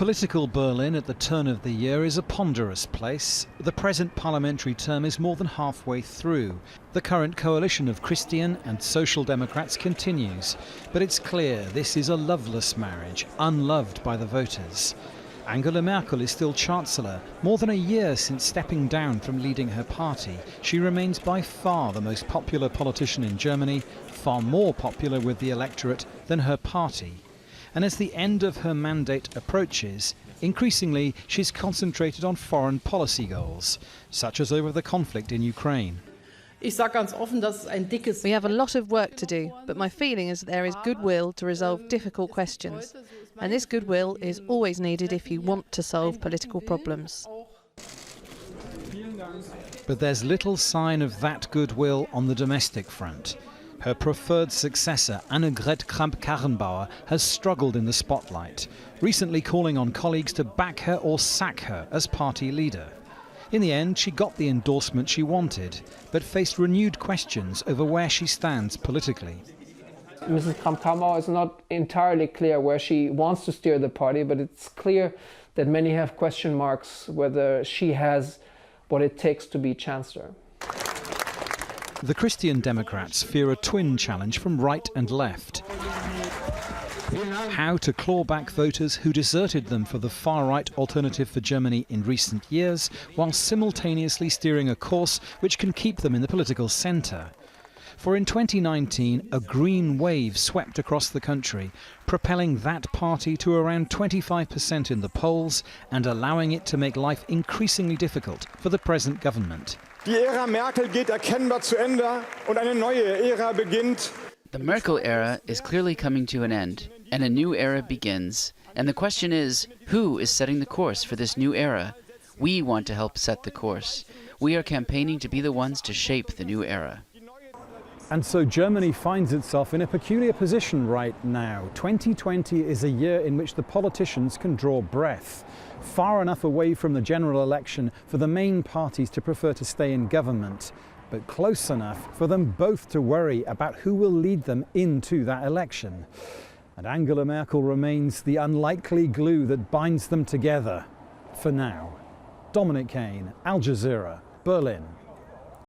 Political Berlin at the turn of the year is a ponderous place. The present parliamentary term is more than halfway through. The current coalition of Christian and Social Democrats continues. But it's clear this is a loveless marriage, unloved by the voters. Angela Merkel is still Chancellor. More than a year since stepping down from leading her party, she remains by far the most popular politician in Germany, far more popular with the electorate than her party. And as the end of her mandate approaches, increasingly she's concentrated on foreign policy goals, such as over the conflict in Ukraine. We have a lot of work to do, but my feeling is that there is goodwill to resolve difficult questions. And this goodwill is always needed if you want to solve political problems. But there's little sign of that goodwill on the domestic front. Her preferred successor, Annegret Kramp-Karrenbauer, has struggled in the spotlight, recently calling on colleagues to back her or sack her as party leader. In the end, she got the endorsement she wanted, but faced renewed questions over where she stands politically. Mrs. Kramp-Karrenbauer is not entirely clear where she wants to steer the party, but it's clear that many have question marks whether she has what it takes to be Chancellor. The Christian Democrats fear a twin challenge from right and left. How to claw back voters who deserted them for the far-right Alternative for Germany in recent years, while simultaneously steering a course which can keep them in the political centre. For in 2019, a green wave swept across the country, propelling that party to around 25% in the polls and allowing it to make life increasingly difficult for the present government. Die Ära Merkel geht erkennbar zu Ende und eine neue Ära beginnt. The Merkel era is clearly coming to an end, and a new era begins. And the question is, who is setting the course for this new era? We want to help set the course. We are campaigning to be the ones to shape the new era. And so Germany finds itself in a peculiar position right now. 2020 is a year in which the politicians can draw breath, far enough away from the general election for the main parties to prefer to stay in government, but close enough for them both to worry about who will lead them into that election. And Angela Merkel remains the unlikely glue that binds them together, for now. Dominic Kane, Al Jazeera, Berlin.